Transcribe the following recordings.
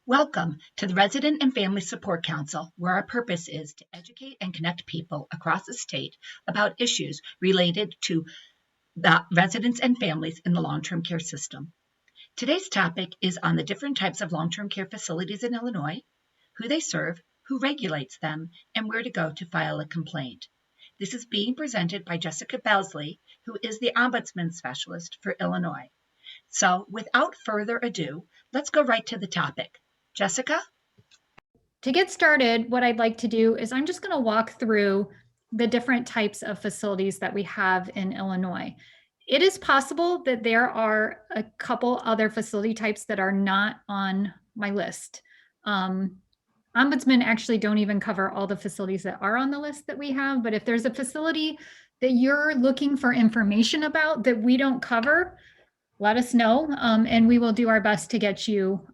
Welcome to the Resident and Family Support Council, where our purpose is to educate and connect people across the state about issues related to the residents and families in the long-term care system. Today's topic is on the different types of long-term care facilities in Illinois, who they serve, who regulates them, and where to go to file a complaint. This is being presented by Jessica Belsly, who is the Ombudsman Specialist for Illinois. So without further ado, let's go right to the topic. Jessica? To get started, what I'd like to do is I'm just going to walk through the different types of facilities that we have in Illinois. It is possible that there are a couple other facility types that are not on my list. Ombudsmen actually don't even cover all the facilities that are on the list that we have, but if there's a facility that you're looking for information about that we don't cover, let us know, and we will do our best to get you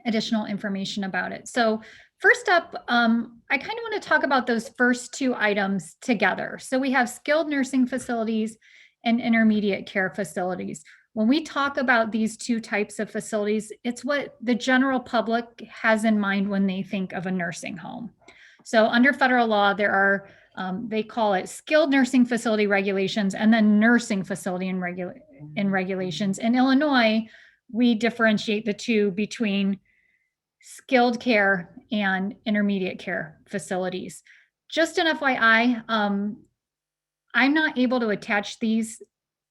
additional information about it. So first up, I kind of want to talk about those first two items together. So we have skilled nursing facilities and intermediate care facilities. When we talk about these two types of facilities, it's what the general public has in mind when they think of a nursing home. So under federal law, there are, they call it skilled nursing facility regulations and then nursing facility and regulations. In Illinois, we differentiate the two between skilled care and intermediate care facilities. Just an FYI, I'm not able to attach these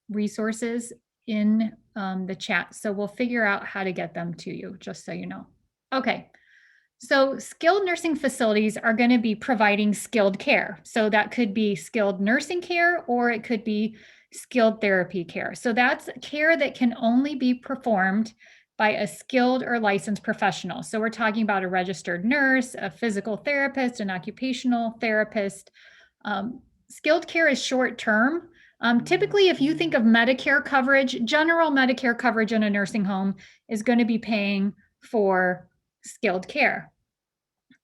resources in the chat, so we'll figure out how to get them to you, just so you know. Okay, so skilled nursing facilities are going to be providing skilled care. So that could be skilled nursing care, or it could be skilled therapy care. So that's care that can only be performed by a skilled or licensed professional. So we're talking about a registered nurse, a physical therapist, an occupational therapist. Skilled care is short term. Typically, if you think of Medicare coverage, general Medicare coverage in a nursing home is going to be paying for skilled care.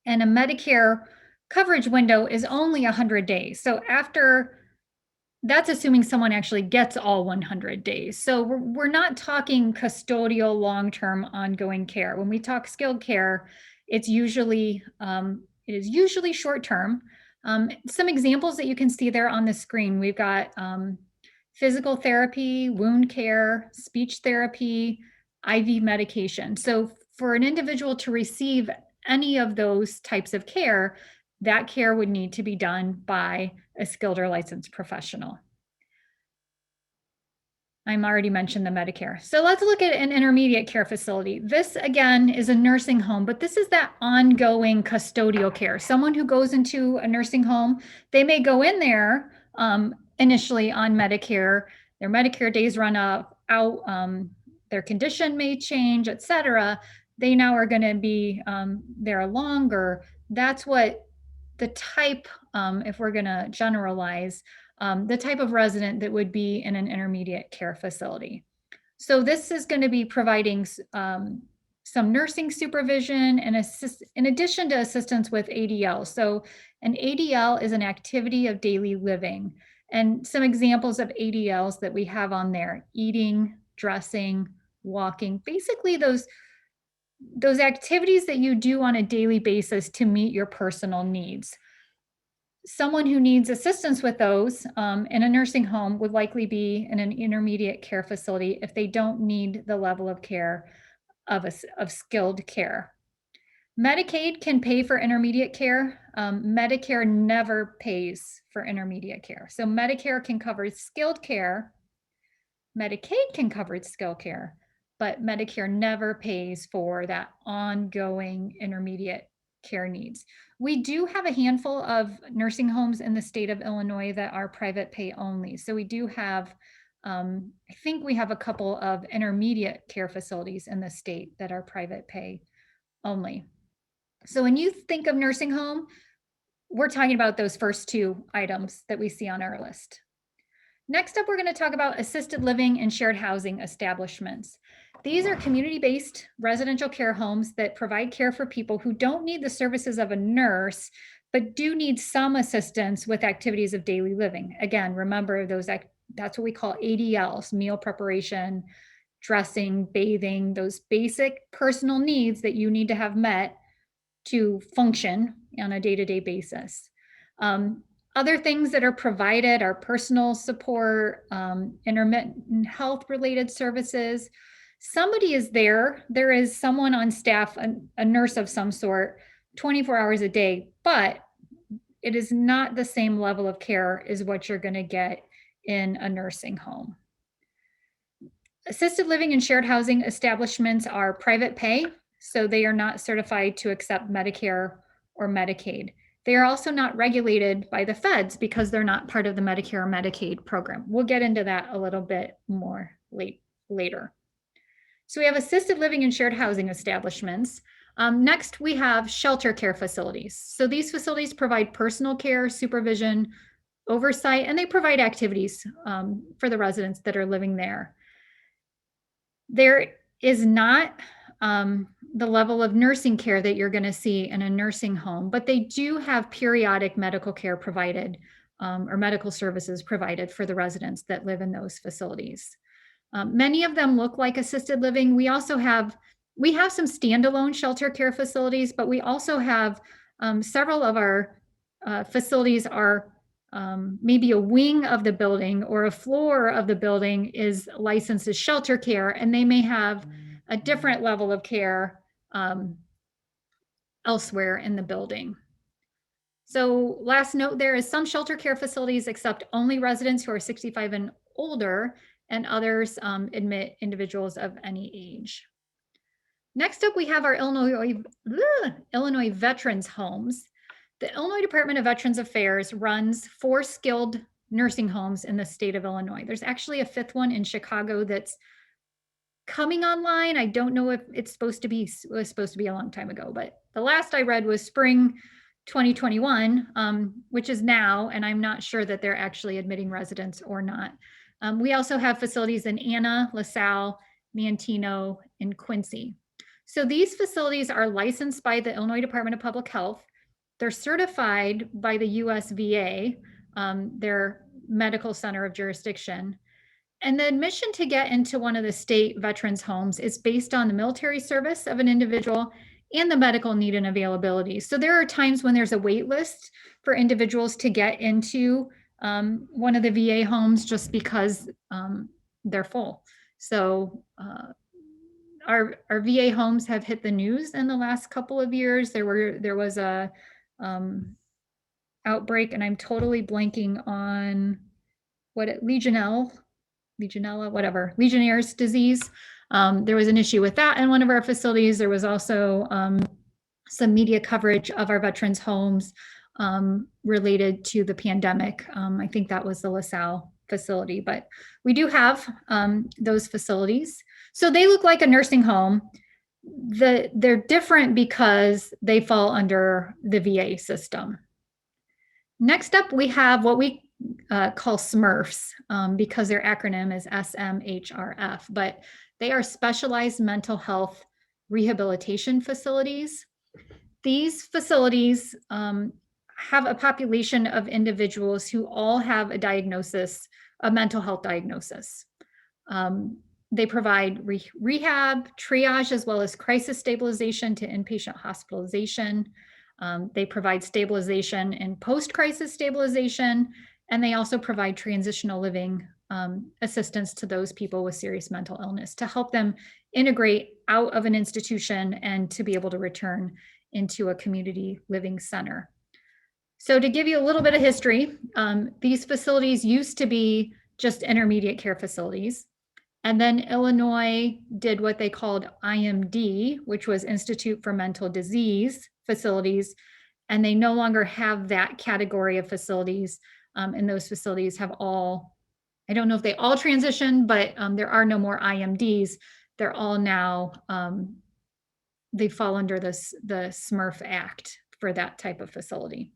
And a Medicare coverage window is only 100 days. So after, that's assuming someone actually gets all 100 days. So we're not talking custodial long-term ongoing care. When we talk skilled care, it is usually short-term. Some examples that you can see there on the screen, we've got physical therapy, wound care, speech therapy, IV medication. So for an individual to receive any of those types of care, that care would need to be done by a skilled or licensed professional. I'm already mentioned the Medicare. So let's look at an intermediate care facility. This again is a nursing home, but this is that ongoing custodial care. Someone who goes into a nursing home, they may go in there initially on Medicare. Their Medicare days run out, their condition may change, etc. They now are going to be there longer. That's what the type, if we're going to generalize, the type of resident that would be in an intermediate care facility. So this is going to be providing some nursing supervision and in addition to assistance with ADL. So an ADL is an activity of daily living. And some examples of ADLs that we have on there: eating, dressing, walking, basically those activities that you do on a daily basis to meet your personal needs. Someone who needs assistance with those in a nursing home would likely be in an intermediate care facility if they don't need the level of care of skilled care. Medicaid can pay for intermediate care. Medicare never pays for intermediate care. So Medicare can cover skilled care. Medicaid can cover skilled care, but Medicare never pays for that ongoing intermediate care needs. We do have a handful of nursing homes in the state of Illinois that are private pay only. So we do have, I think we have a couple of intermediate care facilities in the state that are private pay only. So when you think of nursing home, we're talking about those first two items that we see on our list. Next up, we're going to talk about assisted living and shared housing establishments. These are community-based residential care homes that provide care for people who don't need the services of a nurse, but do need some assistance with activities of daily living. Again, remember that's what we call ADLs, meal preparation, dressing, bathing, those basic personal needs that you need to have met to function on a day-to-day basis. Other things that are provided are personal support, intermittent health-related services. Somebody is there. There is someone on staff, a nurse of some sort, 24 hours a day, but it is not the same level of care as what you're going to get in a nursing home. Assisted living and shared housing establishments are private pay, so they are not certified to accept Medicare or Medicaid. They are also not regulated by the feds because they're not part of the Medicare or Medicaid program. We'll get into that a little bit more later. So we have assisted living and shared housing establishments. Next, we have shelter care facilities. So these facilities provide personal care, supervision, oversight, and they provide activities for the residents that are living there. There is not the level of nursing care that you're going to see in a nursing home, but they do have periodic medical care provided or medical services provided for the residents that live in those facilities. Many of them look like assisted living. We have some standalone shelter care facilities, but we also have several of our facilities are maybe a wing of the building or a floor of the building is licensed as shelter care, and they may have a different level of care elsewhere in the building. So last note, there is some shelter care facilities accept only residents who are 65 and older, and others admit individuals of any age. Next up, we have our Illinois Veterans Homes. The Illinois Department of Veterans Affairs runs 4 skilled nursing homes in the state of Illinois. There's actually a 5th one in Chicago that's coming online. I don't know if it was supposed to be a long time ago, but the last I read was spring 2021, which is now, and I'm not sure that they're actually admitting residents or not. We also have facilities in Anna, LaSalle, Manteno, and Quincy. So these facilities are licensed by the Illinois Department of Public Health. They're certified by the USVA, their medical center of jurisdiction. And the admission to get into one of the state veterans homes is based on the military service of an individual and the medical need and availability. So there are times when there's a wait list for individuals to get into one of the VA homes just because they're full. So our VA homes have hit the news in the last couple of years. There was a outbreak, and I'm totally blanking on Legionella, whatever, Legionnaire's disease. There was an issue with that in one of our facilities. There was also some media coverage of our veterans homes related to the pandemic. I think that was the LaSalle facility, but we do have those facilities. So they look like a nursing home. They're different because they fall under the VA system. Next up, we have what we call SMRFs because their acronym is SMHRF, but they are specialized mental health rehabilitation facilities. These facilities have a population of individuals who all have a diagnosis, a mental health diagnosis. They provide rehab, triage, as well as crisis stabilization to inpatient hospitalization. They provide stabilization and post-crisis stabilization, and they also provide transitional living assistance to those people with serious mental illness to help them integrate out of an institution and to be able to return into a community living center. So to give you a little bit of history, these facilities used to be just intermediate care facilities. And then Illinois did what they called IMD, which was Institute for Mental Disease facilities. And they no longer have that category of facilities. And those facilities have all, I don't know if they all transitioned, but there are no more IMDs. They're all now, they fall under the SMRF Act for that type of facility.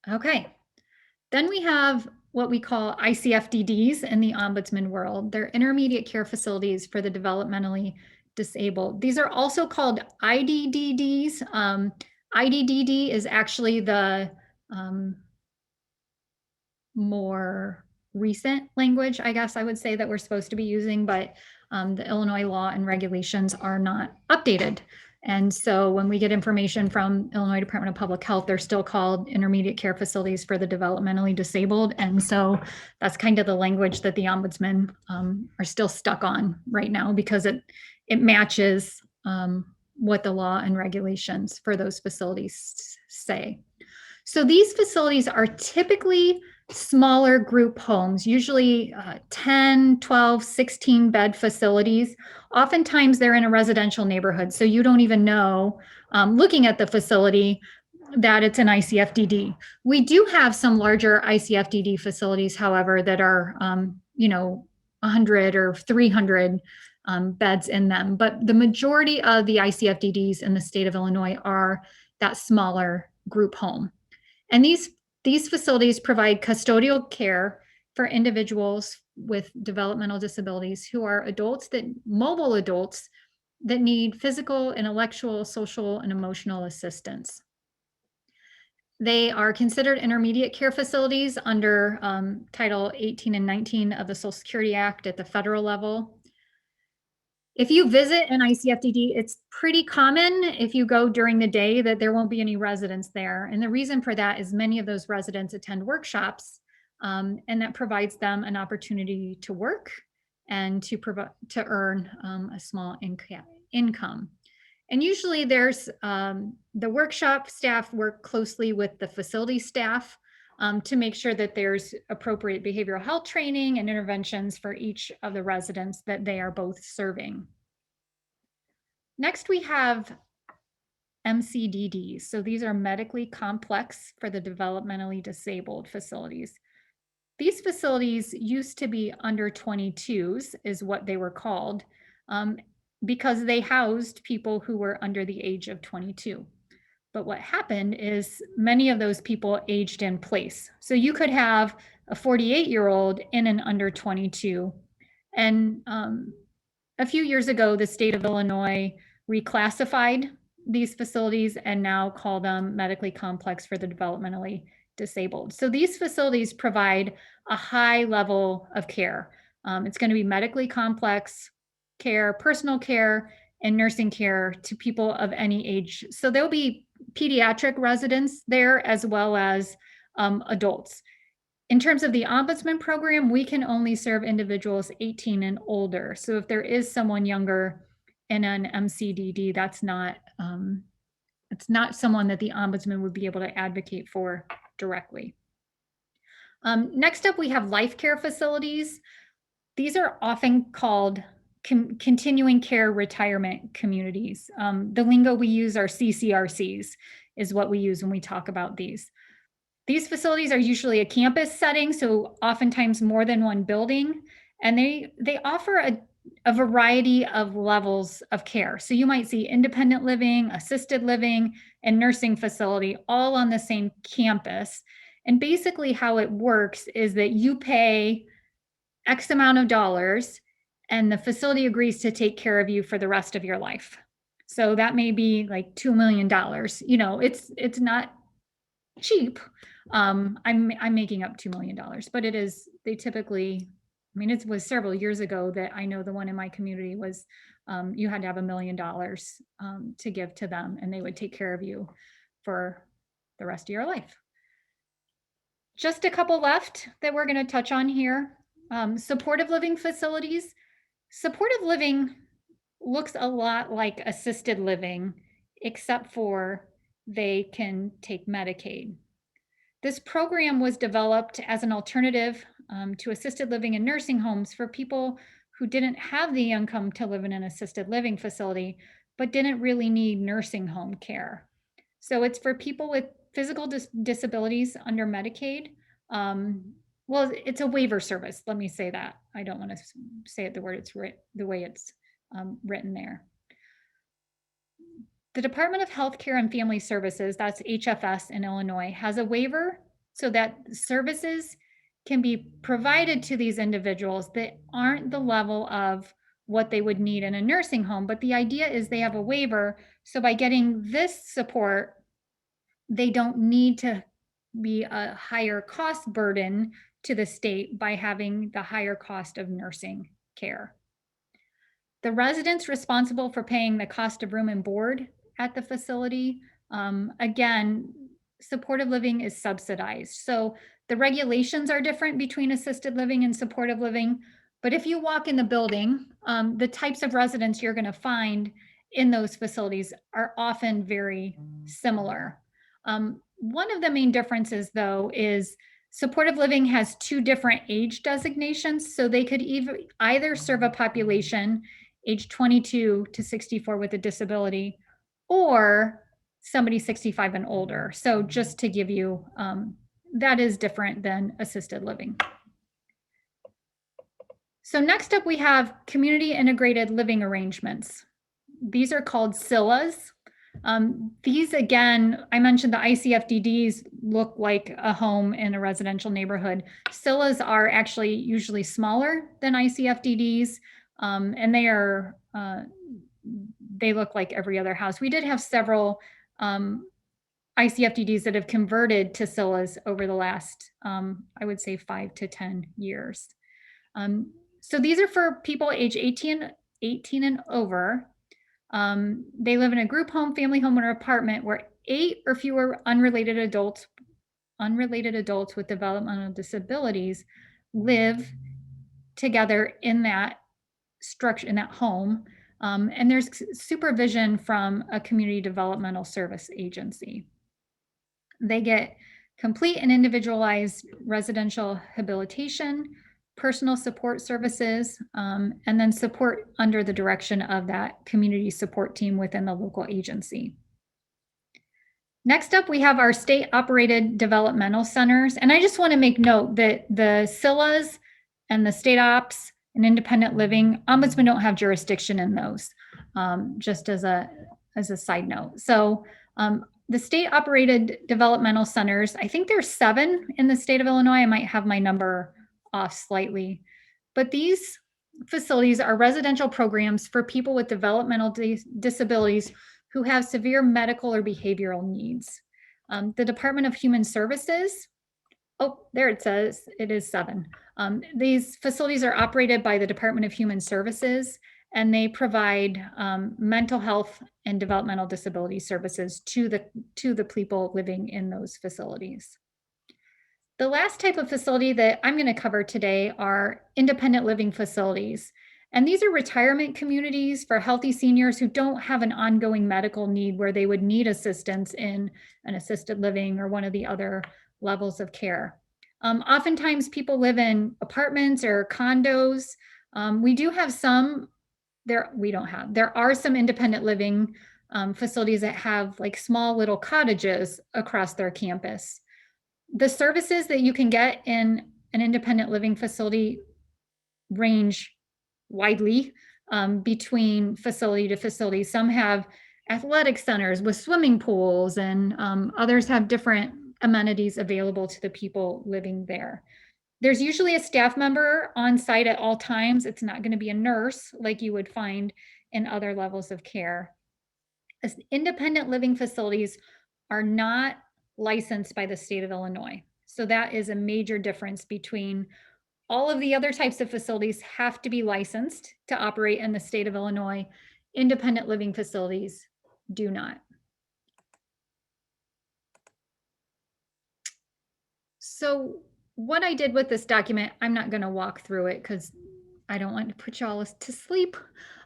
Okay, then we have what we call ICFDDs in the Ombudsman world. They're intermediate care facilities for the developmentally disabled. These are also called IDDDs. IDDD is actually the more recent language, I guess I would say, that we're supposed to be using, but the Illinois law and regulations are not updated. And so when we get information from Illinois Department of Public Health, they're still called intermediate care facilities for the developmentally disabled. And so that's kind of the language that the ombudsmen are still stuck on right now, because it matches what the law and regulations for those facilities say. So these facilities are typically smaller group homes, usually 10, 12, 16 bed facilities. Oftentimes they're in a residential neighborhood, so you don't even know, looking at the facility, that it's an ICFDD. We do have some larger ICFDD facilities, however, that are, 100 or 300 beds in them. But the majority of the ICFDDs in the state of Illinois are that smaller group home. And these facilities provide custodial care for individuals with developmental disabilities who are mobile adults that need physical, intellectual, social, and emotional assistance. They are considered intermediate care facilities under Title 18 and 19 of the Social Security Act at the federal level. If you visit an ICFDD, it's pretty common if you go during the day that there won't be any residents there. And the reason for that is many of those residents attend workshops, and that provides them an opportunity to work and to earn a small income. And usually there's the workshop staff work closely with the facility staff to make sure that there's appropriate behavioral health training and interventions for each of the residents that they are both serving. Next, we have MCDDs. So these are medically complex for the developmentally disabled facilities. These facilities used to be under 22s, is what they were called, because they housed people who were under the age of 22. But what happened is many of those people aged in place. So you could have a 48-year-old in an under 22. And a few years ago, the state of Illinois reclassified these facilities and now call them medically complex for the developmentally disabled. So these facilities provide a high level of care. It's going to be medically complex care, personal care, and nursing care to people of any age. So there'll be pediatric residents there as well as adults. In terms of the Ombudsman program, we can only serve individuals 18 and older. So if there is someone younger in an MCDD, that's not it's not someone that the Ombudsman would be able to advocate for directly. Next up, we have life care facilities. These are often called continuing care retirement communities. The lingo we use are CCRCs, is what we use when we talk about these. These facilities are usually a campus setting, so oftentimes more than one building, and they offer a variety of levels of care. So you might see independent living, assisted living, and nursing facility all on the same campus. And basically how it works is that you pay X amount of dollars and the facility agrees to take care of you for the rest of your life. So that may be like $2 million. It's not cheap. I'm making up $2 million, but it is, they typically, it was several years ago that I know the one in my community was, you had to have $1 million to give to them and they would take care of you for the rest of your life. Just a couple left that we're going to touch on here. Supportive living facilities. Supportive living looks a lot like assisted living, except for they can take Medicaid. This program was developed as an alternative to assisted living and nursing homes for people who didn't have the income to live in an assisted living facility, but didn't really need nursing home care. So it's for people with physical disabilities under Medicaid. Well, it's a waiver service. Let me say that. I don't want to say it the way it's written there. The Department of Healthcare and Family Services, that's HFS in Illinois, has a waiver so that services can be provided to these individuals that aren't the level of what they would need in a nursing home. But the idea is they have a waiver. So by getting this support, they don't need to be a higher cost burden to the state by having the higher cost of nursing care. The residents responsible for paying the cost of room and board at the facility, again, supportive living is subsidized. So the regulations are different between assisted living and supportive living. But if you walk in the building, the types of residents you're going to find in those facilities are often very similar. One of the main differences, though, is supportive living has 2 different age designations. So they could either serve a population age 22 to 64 with a disability, or somebody 65 and older. So just to give you, that is different than assisted living. So next up, we have community integrated living arrangements. These are called CILAs. These, again, I mentioned the ICFDDs look like a home in a residential neighborhood. CILAs are actually usually smaller than ICFDDs, and they look like every other house. We did have several ICFDDs that have converted to CILAs over the last, I would say 5 to 10 years. So these are for people age 18 and over. They live in a group home, family home, or apartment where 8 or fewer unrelated adults with developmental disabilities live together in that structure, in that home. And there's supervision from a community developmental service agency. They get complete and individualized residential habilitation, personal support services, and then support under the direction of that community support team within the local agency. Next up, we have our state-operated developmental centers. And I just want to make note that the CILAs and the state ops and independent living, Ombudsmen don't have jurisdiction in those, just as a side note. So the state-operated developmental centers, I think there's 7 in the state of Illinois. I might have my number off slightly, but these facilities are residential programs for people with developmental disabilities who have severe medical or behavioral needs. The Department of Human Services, oh, there it says it is 7. These facilities are operated by the Department of Human Services, and they provide mental health and developmental disability services to the people living in those facilities. The last type of facility that I'm going to cover today are independent living facilities. And these are retirement communities for healthy seniors who don't have an ongoing medical need where they would need assistance in an assisted living or one of the other levels of care. Oftentimes people live in apartments or condos. We do have some, there are some independent living facilities that have like small little cottages across their campus. The services that you can get in an independent living facility range widely between facility to facility. Some have athletic centers with swimming pools, and others have different amenities available to the people living there. There's usually a staff member on site at all times. It's not going to be a nurse like you would find in other levels of care. As independent living facilities are not licensed by the state of Illinois. So that is a major difference between all of the other types of facilities have to be licensed to operate in the state of Illinois. Independent living facilities do not. So what I did with this document, I'm not going to walk through it because I don't want to put y'all to sleep.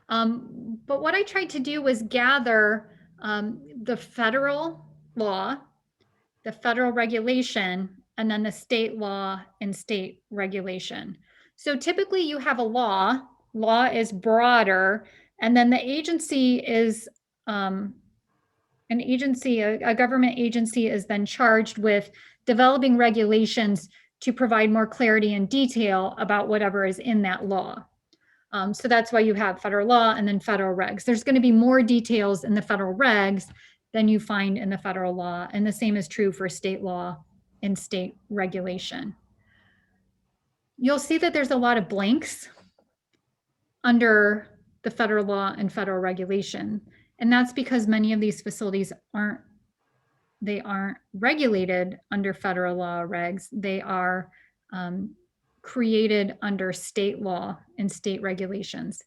But what I tried to do was gather the federal law, the federal regulation, and then the state law and state regulation. So typically you have a law is broader, and then the agency is a government agency is then charged with developing regulations to provide more clarity and detail about whatever is in that law. So that's why you have federal law and then federal regs. There's going to be more details in the federal regs than you find in the federal law. And the same is true for state law and state regulation. You'll see that there's a lot of blanks under the federal law and federal regulation. And that's because many of these facilities aren't regulated under federal law regs. They are created under state law and state regulations.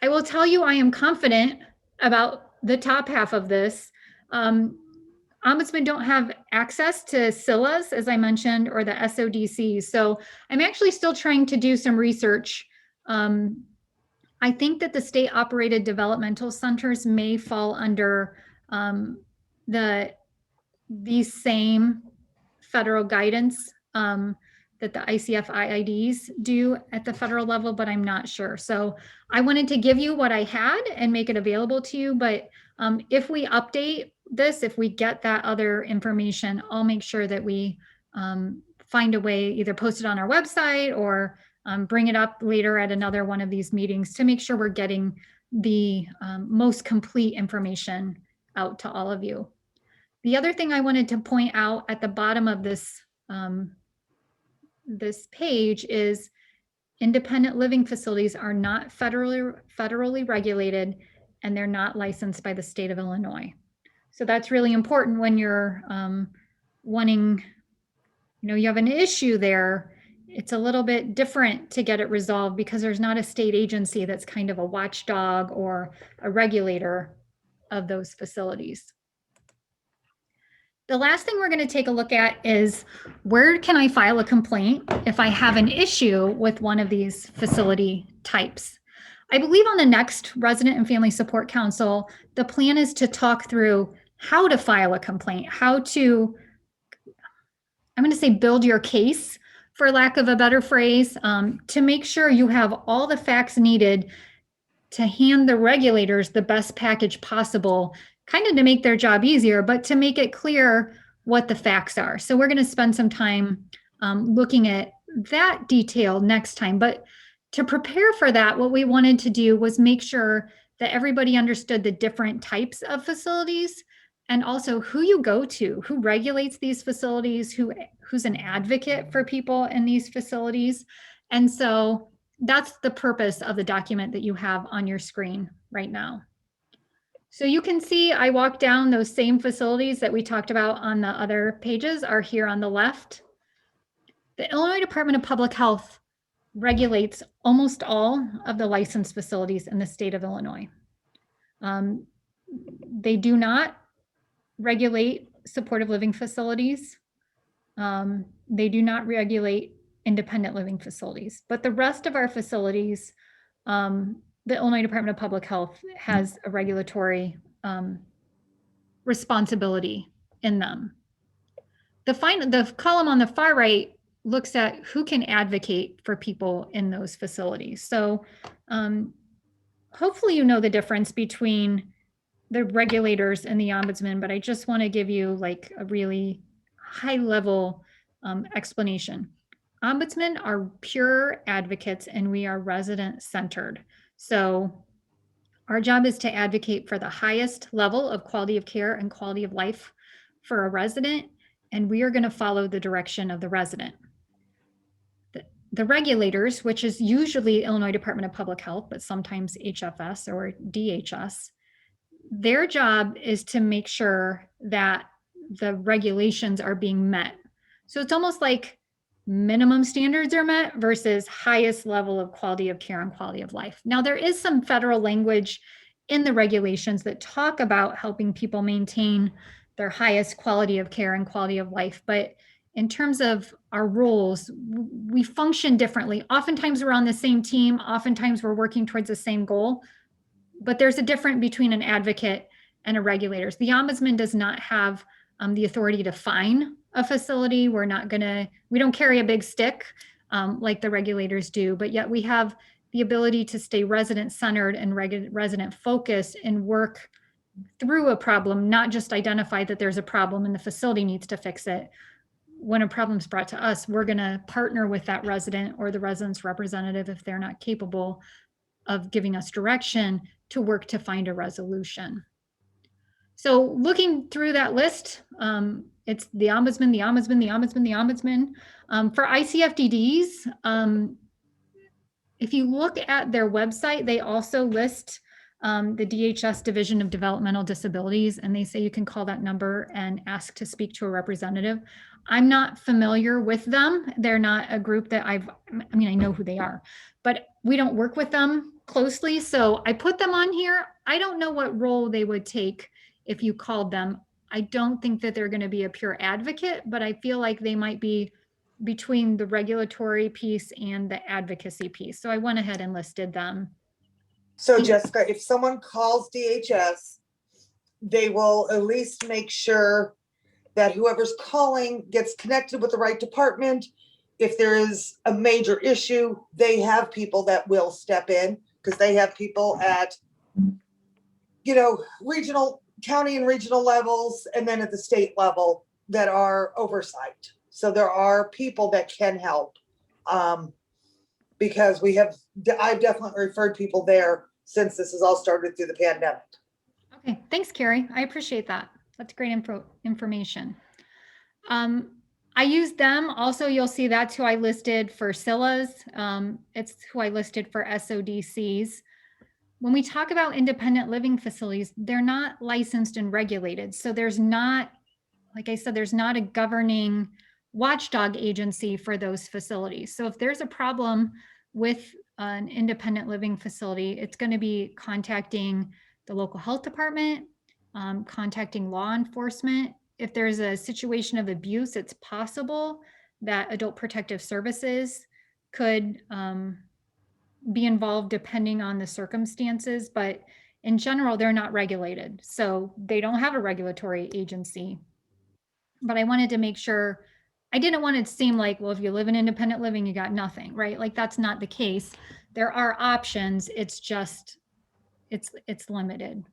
I will tell you, I am confident about the top half of this. Ombudsmen don't have access to SILAs, as I mentioned, or the SODCs. So I'm actually still trying to do some research. I think that the state operated developmental centers may fall under these same federal guidance that the ICFDDs do at the federal level, but I'm not sure. So I wanted to give you what I had and make it available to you. But if we update this, if we get that other information, I'll make sure that we find a way, either post it on our website or bring it up later at another one of these meetings to make sure we're getting the most complete information out to all of you. The other thing I wanted to point out at the bottom of this this page is independent living facilities are not federally regulated, and they're not licensed by the state of Illinois. So that's really important when you're wanting, you have an issue there. It's a little bit different to get it resolved because there's not a state agency that's kind of a watchdog or a regulator of those facilities. The last thing we're going to take a look at is, where can I file a complaint if I have an issue with one of these facility types? I believe on the next Resident and Family Support Council, the plan is to talk through how to file a complaint, how to, I'm going to say, build your case, for lack of a better phrase, to make sure you have all the facts needed to hand the regulators the best package possible, kind of to make their job easier, but to make it clear what the facts are. So we're going to spend some time looking at that detail next time. But to prepare for that, what we wanted to do was make sure that everybody understood the different types of facilities, and also who you go to, who regulates these facilities, who's an advocate for people in these facilities. And so that's the purpose of the document that you have on your screen right now. So you can see I walked down those same facilities that we talked about on the other pages are here on the left. The Illinois Department of Public Health regulates almost all of the licensed facilities in the state of Illinois. They do not regulate supportive living facilities. They do not regulate independent living facilities, but the rest of our facilities, the Illinois Department of Public Health has a regulatory responsibility in them. The column on the far right looks at who can advocate for people in those facilities. So hopefully you know the difference between the regulators and the ombudsman, but I just want to give you like a really high level explanation. Ombudsmen are pure advocates and we are resident centered. So our job is to advocate for the highest level of quality of care and quality of life for a resident, and we are going to follow the direction of the resident. The regulators, which is usually Illinois Department of Public Health, but sometimes HFS or DHS, their job is to make sure that the regulations are being met. So it's almost like minimum standards are met versus highest level of quality of care and quality of life. Now, there is some federal language in the regulations that talk about helping people maintain their highest quality of care and quality of life. But in terms of our roles, we function differently. Oftentimes we're on the same team. Oftentimes we're working towards the same goal. But there's a difference between an advocate and a regulator. The ombudsman does not have the authority to fine a facility. We don't carry a big stick like the regulators do, but yet we have the ability to stay resident centered and resident focused and work through a problem, not just identify that there's a problem and the facility needs to fix it. When a problem's brought to us, we're going to partner with that resident or the resident's representative if they're not capable of giving us direction to work to find a resolution. So looking through that list, it's the ombudsman, the ombudsman, the ombudsman, the ombudsman. For ICFDDs, if you look at their website, they also list the DHS Division of Developmental Disabilities, and they say you can call that number and ask to speak to a representative. I'm not familiar with them. They're not a group that I know who they are, but we don't work with them closely. So I put them on here. I don't know what role they would take if you called them. I don't think that they're going to be a pure advocate, but I feel like they might be between the regulatory piece and the advocacy piece. So I went ahead and listed them. So Jessica, if someone calls DHS, they will at least make sure that whoever's calling gets connected with the right department. If there is a major issue, they have people that will step in, because they have people at, regional, county and regional levels, and then at the state level that are oversight. So there are people that can help, because I've definitely referred people there since this has all started through the pandemic. Okay, thanks, Carrie. I appreciate that. That's great information. I use them. Also, you'll see that's who I listed for SILAs. It's who I listed for SODCs. When we talk about independent living facilities, they're not licensed and regulated. So there's not, like I said, there's not a governing watchdog agency for those facilities. So if there's a problem with an independent living facility, it's going to be contacting the local health department, contacting law enforcement. If there's a situation of abuse, it's possible that Adult Protective Services could be involved depending on the circumstances, but in general, they're not regulated. So they don't have a regulatory agency. But I wanted to make sure, I didn't want it to seem like, well, if you live in independent living, you got nothing, right? Like that's not the case. There are options. It's just, it's limited.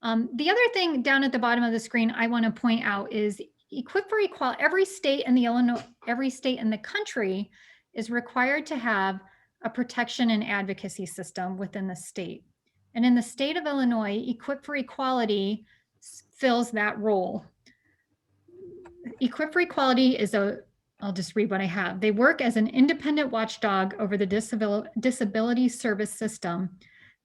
The other thing down at the bottom of the screen I want to point out is Equip for Equality. Every state in the country is required to have a protection and advocacy system within the state. And in the state of Illinois, Equip for Equality fills that role. Equip for Equality is I'll just read what I have. They work as an independent watchdog over the disability service system.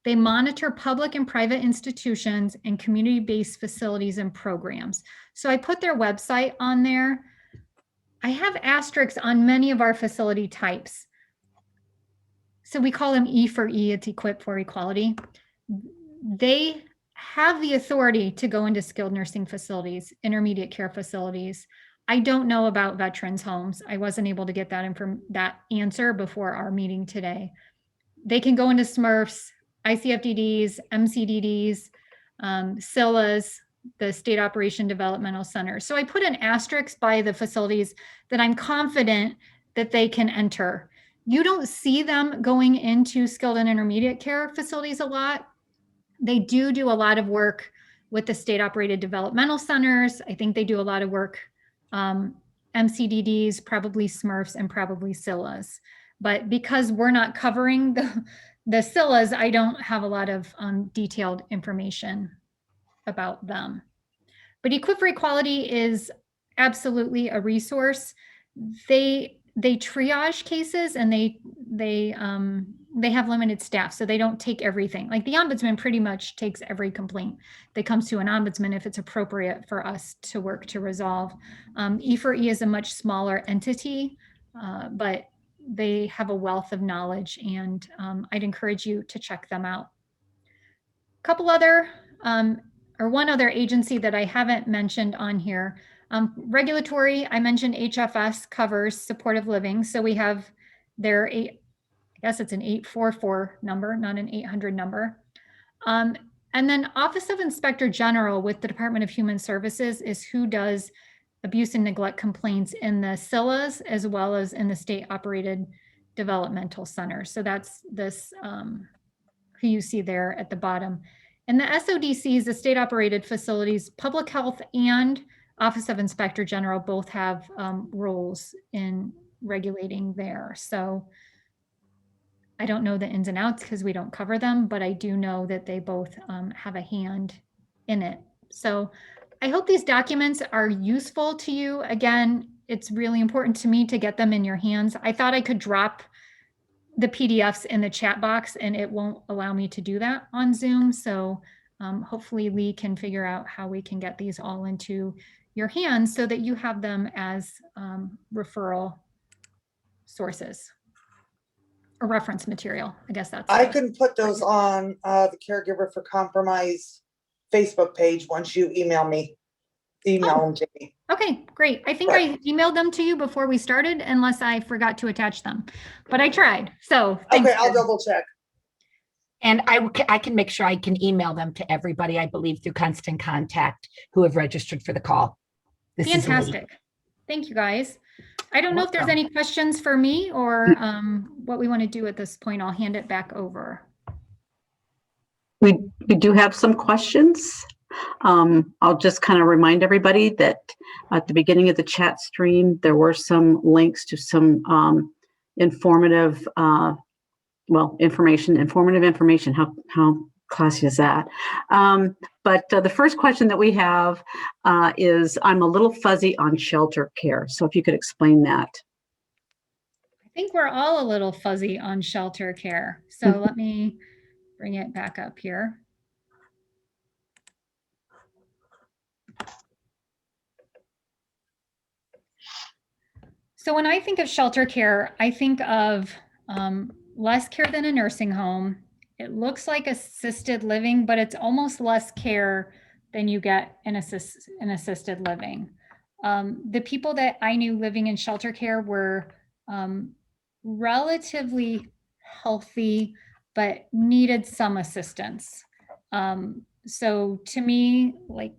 They monitor public and private institutions and community-based facilities and programs. So I put their website on there. I have asterisks on many of our facility types. So we call them E for E, it's Equip for Equality. They have the authority to go into skilled nursing facilities, intermediate care facilities. I don't know about veterans homes. I wasn't able to get that answer before our meeting today. They can go into SMRFs, ICFDDs, MCDDs, SILAs, the State Operation Developmental Centers. So I put an asterisk by the facilities that I'm confident that they can enter. You don't see them going into skilled and intermediate care facilities a lot. They do a lot of work with the state operated developmental centers. I think they do a lot of work, MCDDs, probably SMRFs, and probably SILAs. But because we're not covering the SILAs, I don't have a lot of detailed information about them. But Equip for Equality is absolutely a resource. They triage cases, and they have limited staff, so they don't take everything. Like the Ombudsman pretty much takes every complaint that comes to an Ombudsman if it's appropriate for us to work to resolve. E4E is a much smaller entity, but they have a wealth of knowledge, and I'd encourage you to check them out. One other agency that I haven't mentioned on here. Regulatory, I mentioned HFS covers supportive living. So we have I guess it's an 844 number, not an 800 number. And then Office of Inspector General with the Department of Human Services is who does abuse and neglect complaints in the SILAs as well as in the state operated developmental center. So that's this, who you see there at the bottom. And the SODCs, the state operated facilities, public health and Office of Inspector General both have roles in regulating there. So I don't know the ins and outs because we don't cover them, but I do know that they both have a hand in it. So I hope these documents are useful to you. Again, it's really important to me to get them in your hands. I thought I could drop the PDFs in the chat box, and it won't allow me to do that on Zoom. So hopefully Lee can figure out how we can get these all into your hands so that you have them as referral sources or reference material. I guess that's. I can put those on the Caregiver for Compromise Facebook page once you email them to me. Okay, great. I think I emailed them to you before we started, unless I forgot to attach them, but I tried. So thanks. Okay, I'll double check. And I can make sure I can email them to everybody, I believe, through Constant Contact who have registered for the call. This is Lee. Fantastic. Thank you, guys. I don't know if there's any questions for me or what we want to do at this point. I'll hand it back over. We do have some questions. I'll just kind of remind everybody that at the beginning of the chat stream, there were some links to some informative information. How classy is that? But the first question that we have is, I'm a little fuzzy on shelter care. So if you could explain that. I think we're all a little fuzzy on shelter care. So let me bring it back up here. So when I think of shelter care, I think of less care than a nursing home. It looks like assisted living, but it's almost less care than you get in assisted living. The people that I knew living in shelter care were relatively healthy, but needed some assistance. So to me, like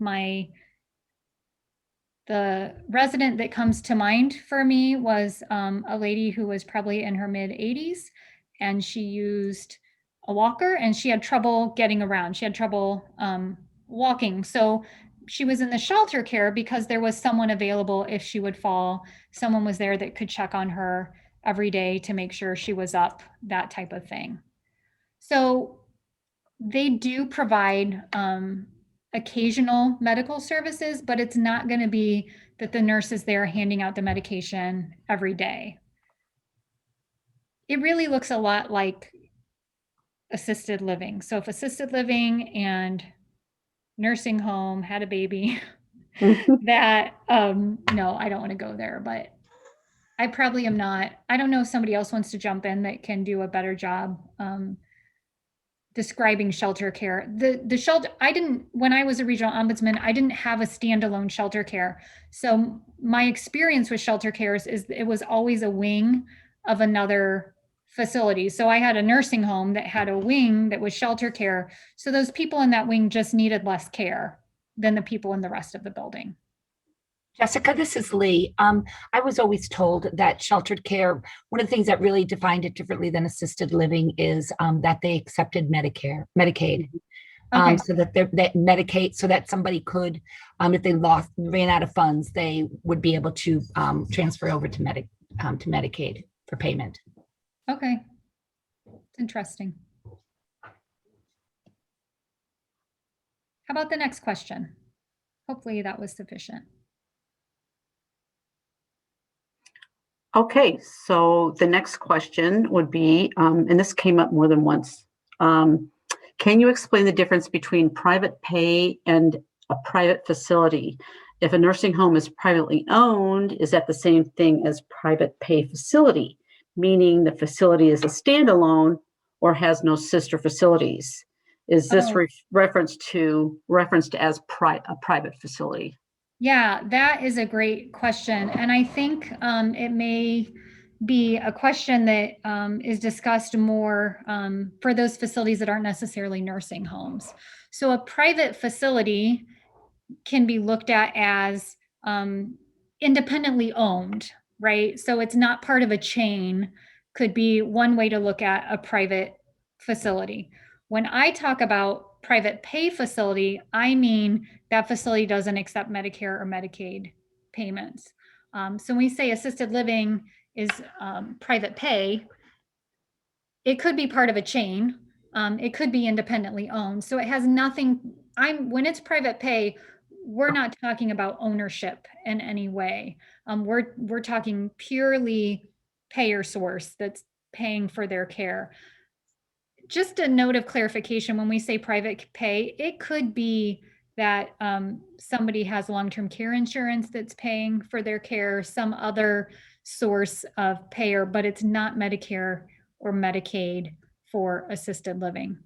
the resident that comes to mind for me was a lady who was probably in her mid-80s, and she used a walker and she had trouble getting around. She had trouble walking. So she was in the shelter care because there was someone available if she would fall. Someone was there that could check on her every day to make sure she was up, that type of thing. So they do provide occasional medical services, but it's not going to be that the nurse is there handing out the medication every day. It really looks a lot like assisted living. So if assisted living and nursing home had a baby, that, no, I don't want to go there, but I probably am not. I don't know if somebody else wants to jump in that can do a better job describing shelter care. The shelter, when I was a regional ombudsman, I didn't have a standalone shelter care. So my experience with shelter care is it was always a wing of another facility. So I had a nursing home that had a wing that was shelter care. So those people in that wing just needed less care than the people in the rest of the building. Jessica, this is Lee. I was always told that sheltered care, one of the things that really defined it differently than assisted living is that they accepted Medicaid. Okay. So that that Medicaid, so that somebody could, if they ran out of funds, they would be able to transfer over to Medicaid for payment. Okay, interesting. How about the next question? Hopefully that was sufficient. Okay, so the next question would be, and this came up more than once. Can you explain the difference between private pay and a private facility? If a nursing home is privately owned, is that the same thing as private pay facility? Meaning the facility is a standalone or has no sister facilities? Is this referenced as a private facility? Yeah, that is a great question. And I think it may be a question that is discussed more for those facilities that aren't necessarily nursing homes. So a private facility can be looked at as independently owned, right? So it's not part of a chain, could be one way to look at a private facility. When I talk about private pay facility, I mean that facility doesn't accept Medicare or Medicaid payments. So when we say assisted living is private pay, it could be part of a chain. It could be independently owned. So it has nothing, when it's private pay, we're not talking about ownership in any way. We're talking purely payer source that's paying for their care. just a note of clarification, when we say private pay, it could be that somebody has long-term care insurance that's paying for their care, some other source of payer, but it's not Medicare or Medicaid for assisted living.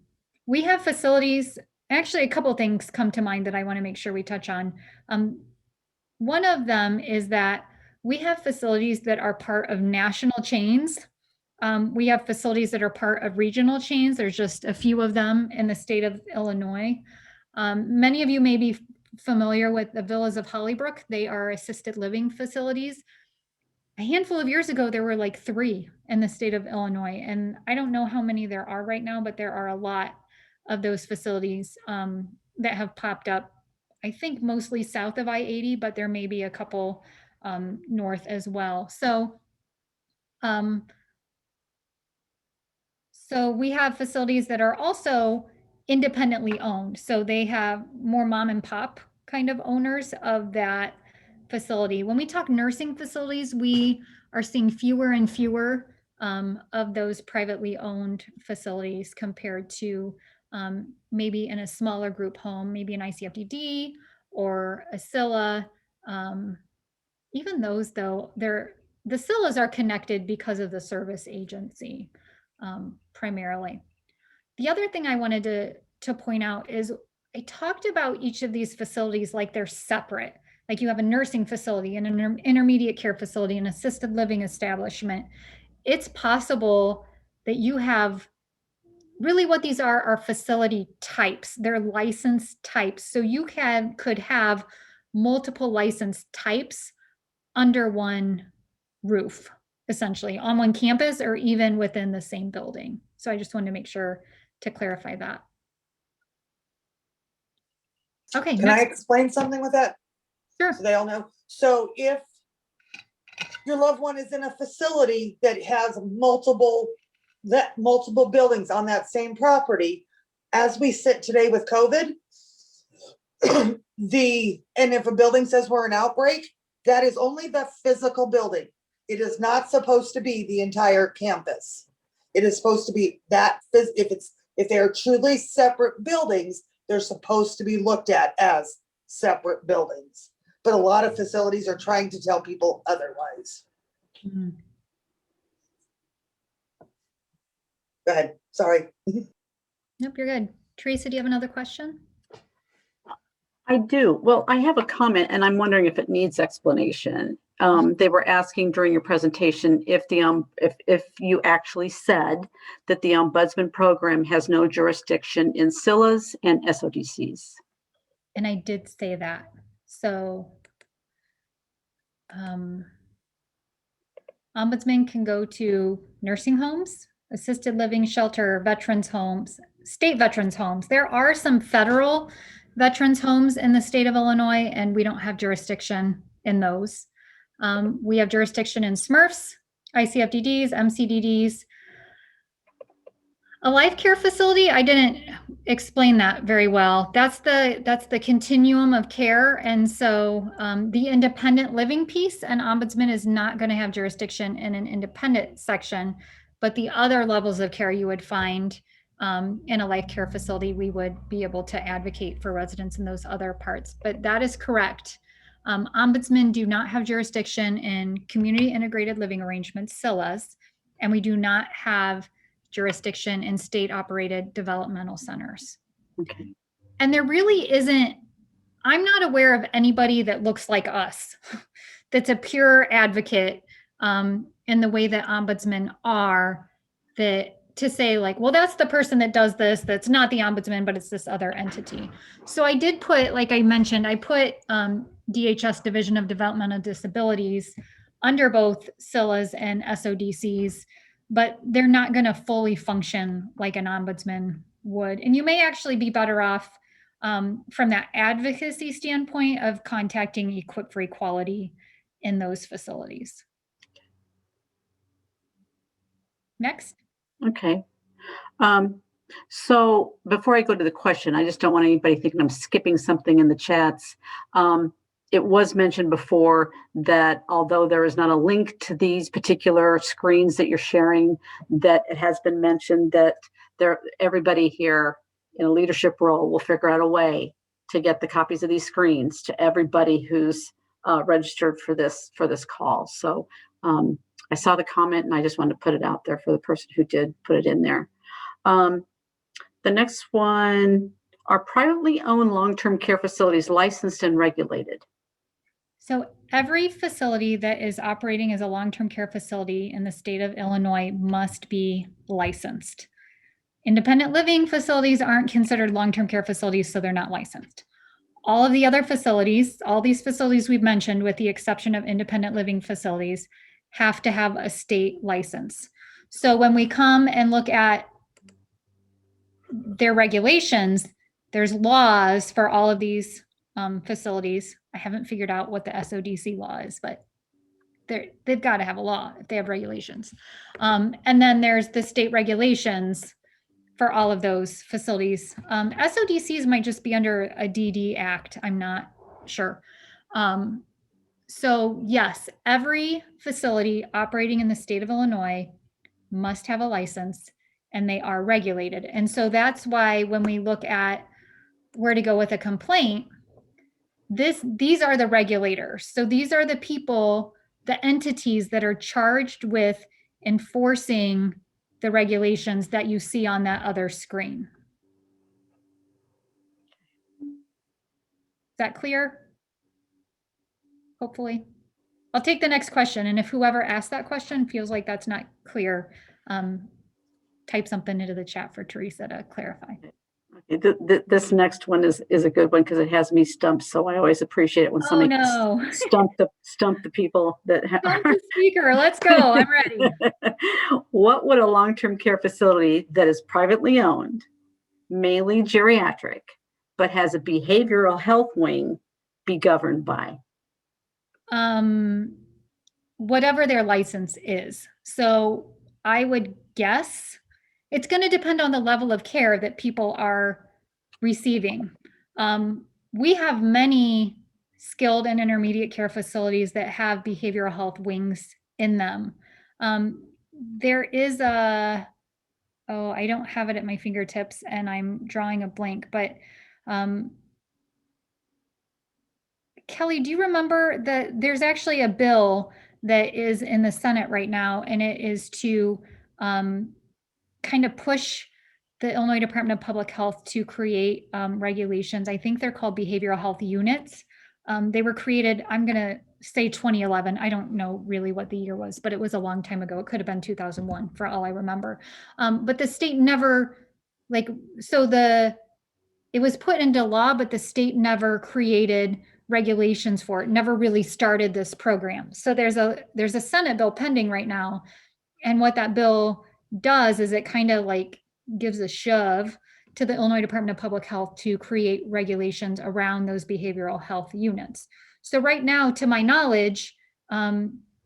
We have facilities, actually a couple of things come to mind that I want to make sure we touch on. One of them is that we have facilities that are part of national chains. We have facilities that are part of regional chains. There's just a few of them in the state of Illinois. Many of you may be familiar with the Villas of Hollybrook. They are assisted living facilities. A handful of years ago, there were like 3 in the state of Illinois. And I don't know how many there are right now, but there are a lot of those facilities that have popped up, I think mostly south of I-80, but there may be a couple north as well. So we have facilities that are also independently owned. So they have more mom and pop kind of owners of that facility. When we talk nursing facilities, we are seeing fewer and fewer of those privately owned facilities compared to maybe in a smaller group home, maybe an ICFDD or a SILA. Even those though, the SILAs are connected because of the service agency primarily. The other thing I wanted to point out is I talked about each of these facilities like they're separate. Like you have a nursing facility and an intermediate care facility, an assisted living establishment. It's possible that you have really what these are facility types. They're license types. So you could have multiple license types under one roof, essentially on one campus or even within the same building. So I just wanted to make sure to clarify that. Okay. Can I explain something with that? Sure. So they all know. So if your loved one is in a facility that has multiple buildings on that same property, as we sit today with COVID, and if a building says we're an outbreak, that is only the physical building. It is not supposed to be the entire campus. It is supposed to be that if they're truly separate buildings, they're supposed to be looked at as separate buildings. But a lot of facilities are trying to tell people otherwise. Mm-hmm. Go ahead. Sorry. Nope, you're good. Teresa, do you have another question? I do. Well, I have a comment and I'm wondering if it needs explanation. They were asking during your presentation if you actually said that the Ombudsman program has no jurisdiction in SILAs and SODCs. And I did say that. So Ombudsman can go to nursing homes, assisted living shelter, veterans homes, state veterans homes. There are some federal veterans homes in the state of Illinois, and we don't have jurisdiction in those. We have jurisdiction in SMRFs, ICFDDs, MCDDs. A life care facility, I didn't explain that very well. That's the continuum of care. And so the independent living piece, and Ombudsman is not going to have jurisdiction in an independent section, but the other levels of care you would find in a life care facility, we would be able to advocate for residents in those other parts. But that is correct. Ombudsmen do not have jurisdiction in community integrated living arrangements, SILAs, and we do not have jurisdiction in state operated developmental centers. Okay. And there really isn't, I'm not aware of anybody that looks like us, that's a pure advocate in the way that ombudsmen are, that to say like, well, that's the person that does this, that's not the ombudsman, but it's this other entity. So I did put, like I mentioned, I put DHS Division of Developmental Disabilities under both SILAs and SODCs, but they're not going to fully function like an ombudsman would. And you may actually be better off from that advocacy standpoint of contacting Equip for Equality in those facilities. Next. Okay. So before I go to the question, I just don't want anybody thinking I'm skipping something in the chats. It was mentioned before that although there is not a link to these particular screens that you're sharing, that it has been mentioned that everybody here in a leadership role will figure out a way to get the copies of these screens to everybody who's registered for this call. So I saw the comment and I just wanted to put it out there for the person who did put it in there. The next one, are privately owned long-term care facilities licensed and regulated? So every facility that is operating as a long-term care facility in the state of Illinois must be licensed. Independent living facilities aren't considered long-term care facilities, so they're not licensed. All of the other facilities, all these facilities we've mentioned, with the exception of independent living facilities, have to have a state license. So when we come and look at their regulations, there's laws for all of these facilities. I haven't figured out what the SODC law is, but they've got to have a law if they have regulations. And then there's the state regulations for all of those facilities. SODCs might just be under a DD Act. I'm not sure. So yes, every facility operating in the state of Illinois must have a license, and they are regulated. And so that's why when we look at where to go with a complaint, these are the regulators. So these are the people, the entities that are charged with enforcing the regulations that you see on that other screen. Is that clear? Hopefully. I'll take the next question. And if whoever asked that question feels like that's not clear, type something into the chat for Teresa to clarify. This next one is a good one because it has me stumped. So I always appreciate it when somebody stump the people that Stump the speaker. Let's go. I'm ready. What would a long-term care facility that is privately owned, mainly geriatric, but has a behavioral health wing be governed by? Whatever their license is. So I would guess it's going to depend on the level of care that people are receiving. We have many skilled and intermediate care facilities that have behavioral health wings in them. There is I don't have it at my fingertips and I'm drawing a blank, but Kelly, do you remember that there's actually a bill that is in the Senate right now, and it is to kind of push the Illinois Department of Public Health to create regulations. I think they're called behavioral health units. They were created, I'm going to say 2011. I don't know really what the year was, but it was a long time ago. It could have been 2001 for all I remember. But the state never, it was put into law, but the state never created regulations for it, never really started this program. So there's a Senate bill pending right now. And what that bill does is it kind of gives a shove to the Illinois Department of Public Health to create regulations around those behavioral health units. So right now, to my knowledge,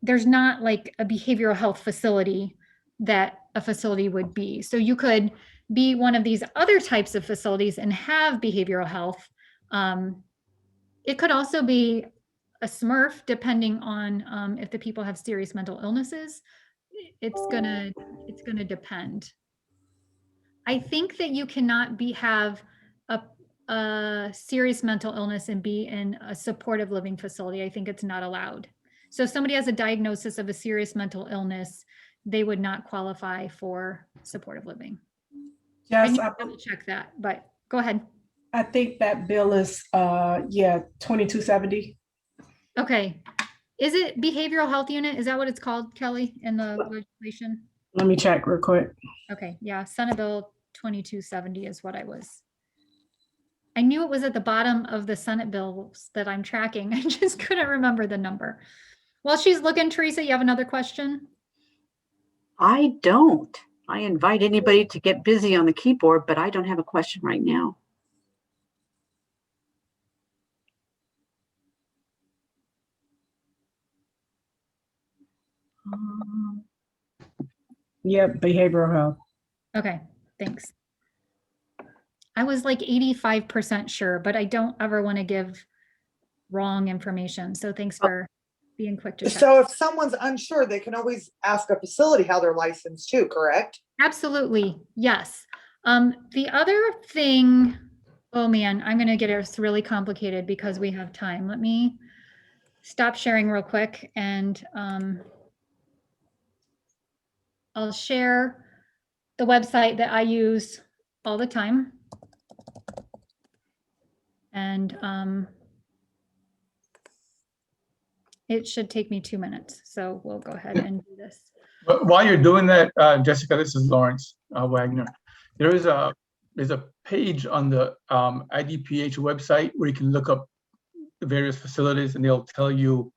there's not like a behavioral health facility that a facility would be. So you could be one of these other types of facilities and have behavioral health. It could also be a SMRF, depending on if the people have serious mental illnesses. It's gonna depend. I think that you cannot have a serious mental illness and be in a supportive living facility. I think it's not allowed. So if somebody has a diagnosis of a serious mental illness, they would not qualify for supportive living. Yes, I double check that, but go ahead. I think that bill is 2270. Okay. Is it behavioral health unit? Is that what it's called, Kelly, in the legislation? Let me check real quick. Okay. Yeah. Senate Bill 2270 is what I knew it was at the bottom of the Senate bills that I'm tracking. I just couldn't remember the number. While she's looking, Teresa, you have another question? I don't. I invite anybody to get busy on the keyboard, but I don't have a question right now. Yep, behavioral health. Okay, thanks. I was like 85% sure, but I don't ever want to give wrong information. So thanks for being quick to check. So if someone's unsure, they can always ask a facility how they're licensed too, correct? Absolutely, yes. The other thing, oh man, I'm going to get us really complicated because we have time. Let me stop sharing real quick and I'll share the website that I use all the time. And it should take me 2 minutes. So we'll go ahead and do this. But while you're doing that, Jessica, this is Lawrence Wagner. There's a page on the IDPH website where you can look up the various facilities, and it'll tell you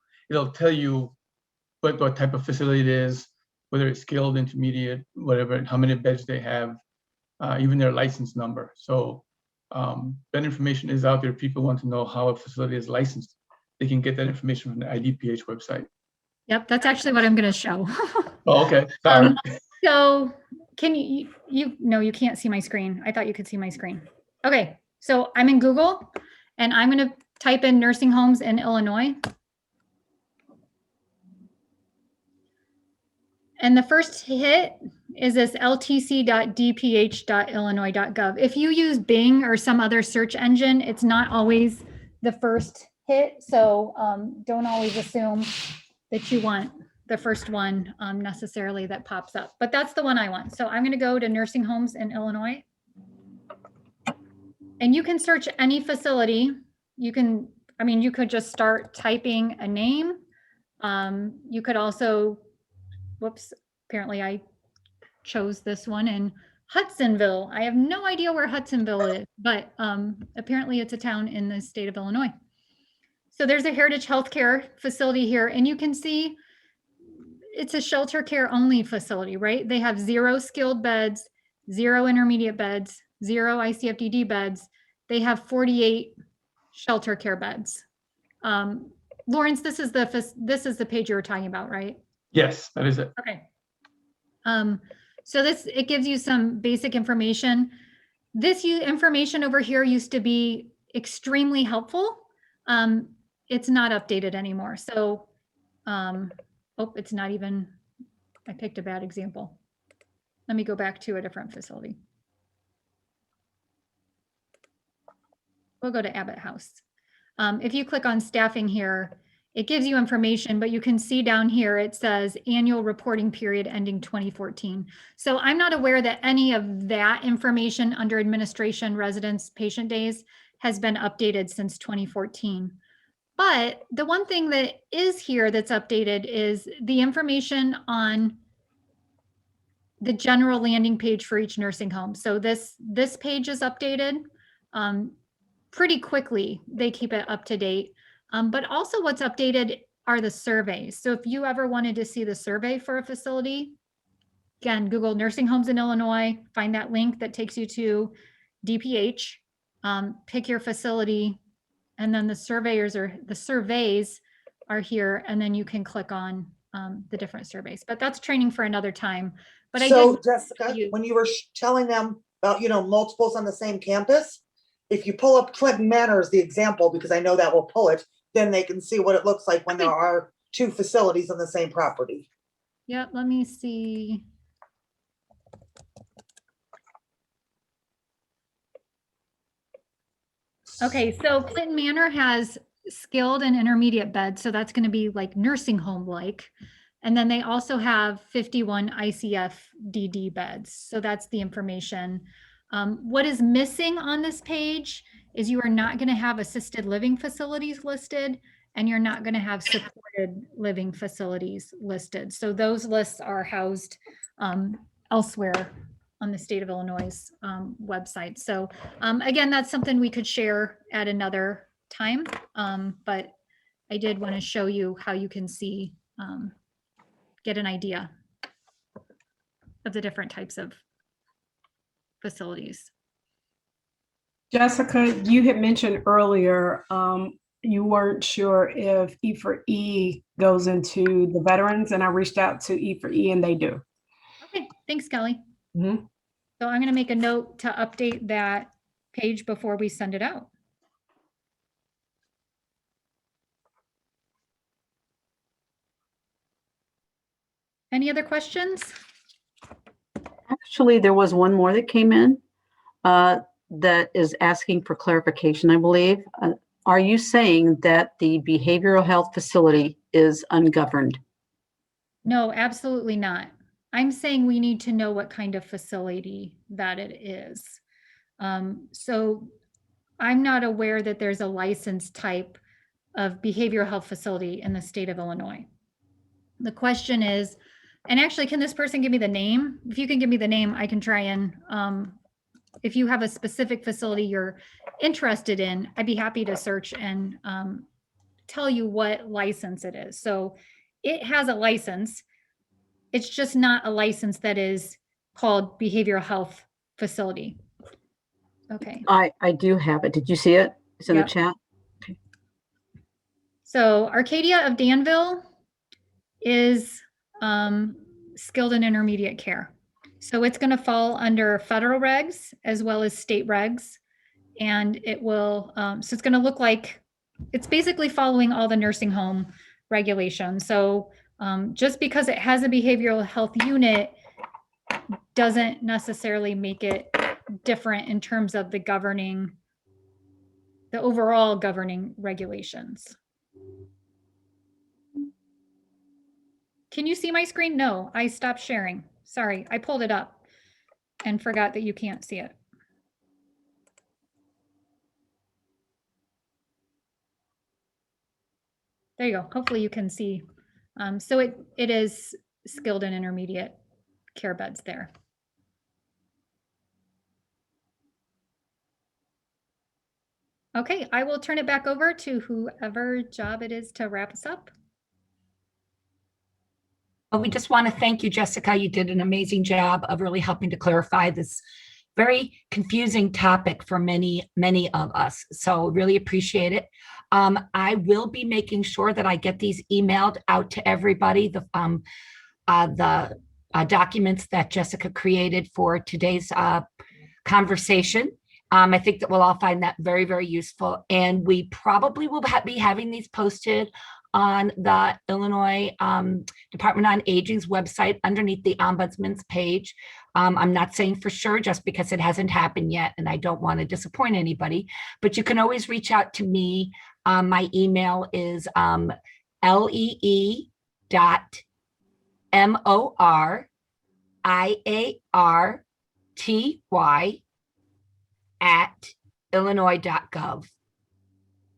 what type of facility it is, whether it's skilled, intermediate, whatever, and how many beds they have, even their license number. So that information is out there. If people want to know how a facility is licensed, they can get that information from the IDPH website. Yep, that's actually what I'm going to show. Oh, okay. Sorry. So can you no, you can't see my screen. I thought you could see my screen. Okay, so I'm in Google and I'm going to type in nursing homes in Illinois. And the first hit is this ltc.dph.illinois.gov. If you use Bing or some other search engine, it's not always the first hit. So don't always assume that you want the first one necessarily that pops up, but that's the one I want. So I'm going to go to nursing homes in Illinois. And you can search any facility. You can, I mean, you could just start typing a name. You could also, whoops, apparently I chose this one in Hudsonville. I have no idea where Hudsonville is, but apparently it's a town in the state of Illinois. So there's a Heritage Healthcare facility here, and you can see it's a shelter care only facility, right? They have 0 skilled beds, 0 intermediate beds, 0 ICFDD beds. They have 48 shelter care beds. Lawrence, this is the page you were talking about, right? Yes, that is it. Okay. So it gives you some basic information. This information over here used to be extremely helpful. It's not updated anymore. So, oh, it's not even, I picked a bad example. Let me go back to a different facility. We'll go to Abbott House. If you click on staffing here, it gives you information, but you can see down here, it says annual reporting period ending 2014. So I'm not aware that any of that information under administration, residents, patient days has been updated since 2014. But the one thing that is here that's updated is the information on the general landing page for each nursing home. So this page is updated pretty quickly. They keep it up to date. But also what's updated are the surveys. So if you ever wanted to see the survey for a facility, again, Google nursing homes in Illinois, find that link that takes you to DPH, pick your facility, and then the surveys are here, and then you can click on the different surveys. But that's training for another time. But so Jessica, when you were telling them about, multiples on the same campus, if you pull up Clinton Manor as the example, because I know that will pull it, then they can see what it looks like when there are 2 facilities on the same property. Yeah, let me see. Okay, so Clinton Manor has skilled and intermediate beds, so that's going to be like nursing home-like. And then they also have 51 ICFDD beds. So that's the information. What is missing on this page is you are not going to have assisted living facilities listed, and you're not going to have supported living facilities listed. So those lists are housed elsewhere on the state of Illinois website. So again, that's something we could share at another time, but I did want to show you how you can see, get an idea of the different types of facilities. Jessica, you had mentioned earlier, you weren't sure if E4E goes into the veterans, and I reached out to E4E and they do. Okay, thanks, Kelly. Mm-hmm. So I'm going to make a note to update that page before we send it out. Any other questions? Actually, there was one more that came in. that is asking for clarification, I believe. Are you saying that the behavioral health facility is ungoverned? No, absolutely not. I'm saying we need to know what kind of facility that it is. So I'm not aware that there's a licensed type of behavioral health facility in the state of Illinois. The question is, and actually, can this person give me the name? If you can give me the name, I can try and, if you have a specific facility you're interested in, I'd be happy to search and tell you what license it is. So it has a license. It's just not a license that is called behavioral health facility. Okay. I do have it. Did you see it? It's in Yep. the chat. So Arcadia of Danville is skilled and intermediate care. So it's going to fall under federal regs as well as state regs. And it will, so it's going to look like, it's basically following all the nursing home regulations. So just because it has a behavioral health unit doesn't necessarily make it different in terms of the overall governing regulations. Can you see my screen? No, I stopped sharing. Sorry, I pulled it up and forgot that you can't see it. There you go. Hopefully you can see. So it is skilled and intermediate care beds there. Okay, I will turn it back over to whoever job it is to wrap us up. Well, we just want to thank you, Jessica. You did an amazing job of really helping to clarify this very confusing topic for many, many of us. So really appreciate it. I will be making sure that I get these emailed out to everybody, the documents that Jessica created for today's conversation. I think that we'll all find that very, very useful. And we probably will be having these posted on the Illinois Department on Aging's website underneath the Ombudsman's page. I'm not saying for sure just because it hasn't happened yet and I don't want to disappoint anybody, but you can always reach out to me. My email is lee.morarty@illinois.gov.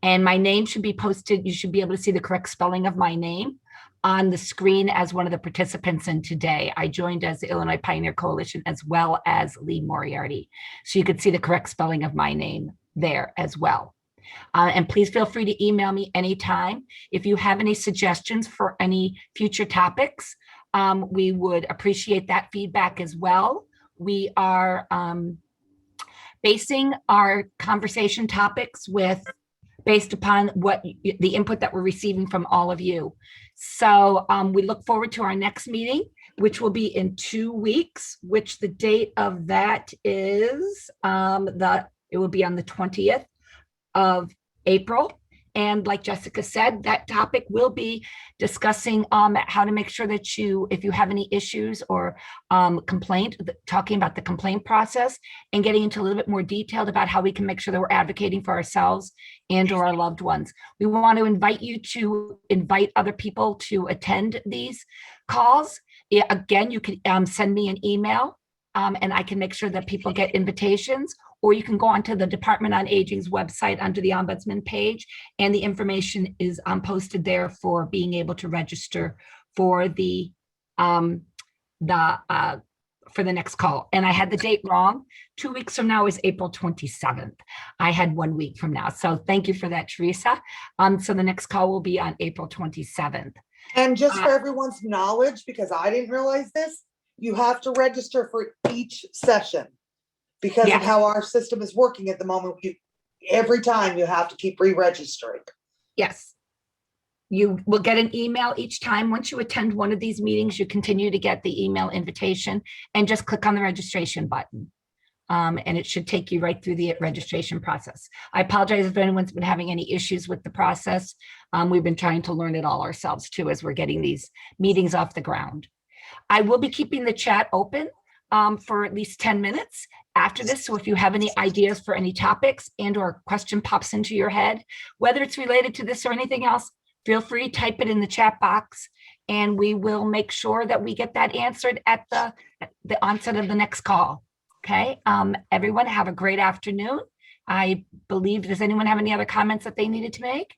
And my name should be posted. You should be able to see the correct spelling of my name on the screen as one of the participants in today. I joined as the Illinois Pioneer Coalition as well as Lee Moriarty. So you could see the correct spelling of my name there as well. And please feel free to email me anytime. If you have any suggestions for any future topics, we would appreciate that feedback as well. We are basing our conversation topics based upon the input that we're receiving from all of you. So we look forward to our next meeting, which will be in 2 weeks, which the date of that is, it will be on the 20th of April. And like Jessica said, that topic will be discussing how to make sure that if you have any issues or talking about the complaint process and getting into a little bit more detailed about how we can make sure that we're advocating for ourselves and or our loved ones. We want to invite you to invite other people to attend these calls. Again, you can send me an email and I can make sure that people get invitations, or you can go onto the Department on Aging's website under the Ombudsman page, and the information is posted there for being able to register for the next call. And I had the date wrong. 2 weeks from now is April 27th. I had 1 week from now. So thank you for that, Teresa. So the next call will be on April 27th. And just for everyone's knowledge, because I didn't realize this, you have to register for each session. Because of how our system is working at the moment, every time you have to keep re-registering. Yes. You will get an email each time. Once you attend one of these meetings, you continue to get the email invitation and just click on the registration button. And it should take you right through the registration process. I apologize if anyone's been having any issues with the process. We've been trying to learn it all ourselves too as we're getting these meetings off the ground. I will be keeping the chat open for at least 10 minutes. after this. So if you have any ideas for any topics and or question pops into your head, whether it's related to this or anything else, feel free, type it in the chat box, and we will make sure that we get that answered at the onset of the next call. Okay, everyone have a great afternoon. I believe, does anyone have any other comments that they needed to make?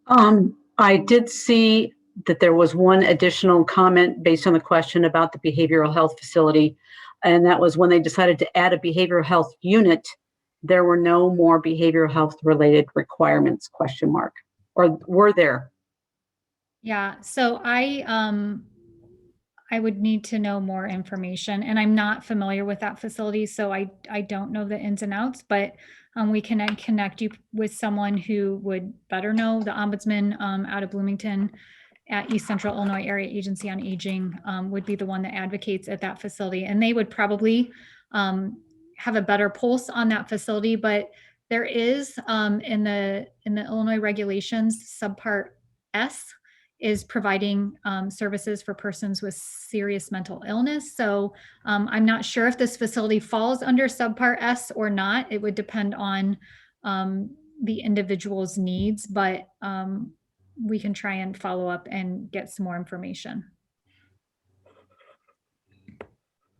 I did see that there was one additional comment based on the question about the behavioral health facility. And that was when they decided to add a behavioral health unit, there were no more behavioral health related requirements, ? Or were there? Yeah, so I would need to know more information, and I'm not familiar with that facility, so I don't know the ins and outs, but we can connect you with someone who would better know. The Ombudsman out of Bloomington at East Central Illinois Area Agency on Aging would be the one that advocates at that facility, and they would probably have a better pulse on that facility. But there is in the Illinois regulations, subpart S is providing services for persons with serious mental illness. So I'm not sure if this facility falls under subpart S or not. It would depend on the individual's needs, but we can try and follow up and get some more information.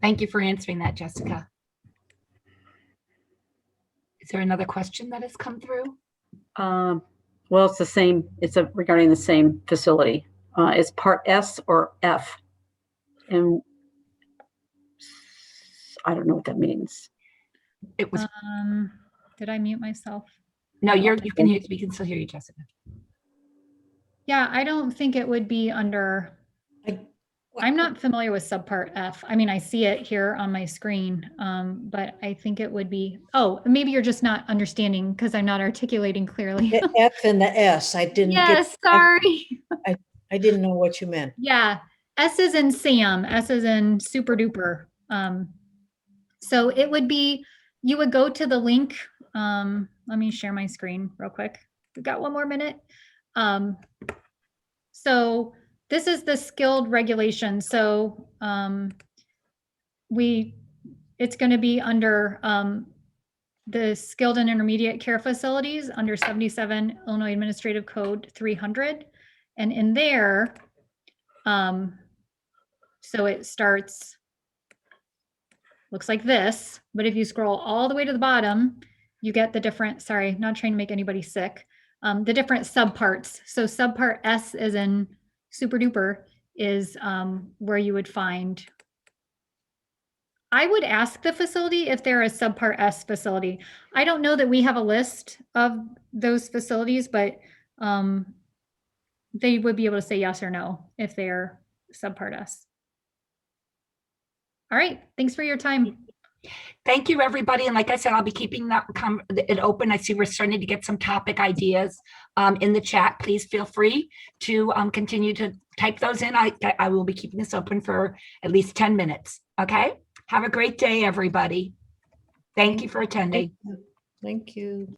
Thank you for answering that, Jessica. Is there another question that has come through? Well, it's the same. It's regarding the same facility. It's part S or F, and I don't know what that means. It was Did I mute myself? no. You can hear. We can still hear you, Jessica. Yeah, I don't think it would be under. I'm not familiar with subpart F. I mean, I see it here on my screen, but I think it would be, oh, maybe you're just not understanding because I'm not articulating clearly. The F and the S, I didn't Yes, sorry. I didn't know what you meant. Yeah, S is in Sam, S is in super duper. So it would be, you would go to the link. Let me share my screen real quick. We've got one more minute. So this is the skilled regulation. So it's going to be under the skilled and intermediate care facilities under 77 Illinois Administrative Code 300. And in there, so it starts, looks like this, but if you scroll all the way to the bottom, you get the different, sorry, not trying to make anybody sick, the different subparts. So subpart S is in super duper is where you would find, I would ask the facility if they're a subpart S facility. I don't know that we have a list of those facilities, but they would be able to say yes or no if they're subpart S. All right, thanks for your time. Thank you, everybody. And like I said, I'll be keeping that it open. I see we're starting to get some topic ideas in the chat. Please feel free to continue to type those in. I will be keeping this open for at least 10 minutes. Okay. Have a great day, everybody. Thank you for attending. Thank you.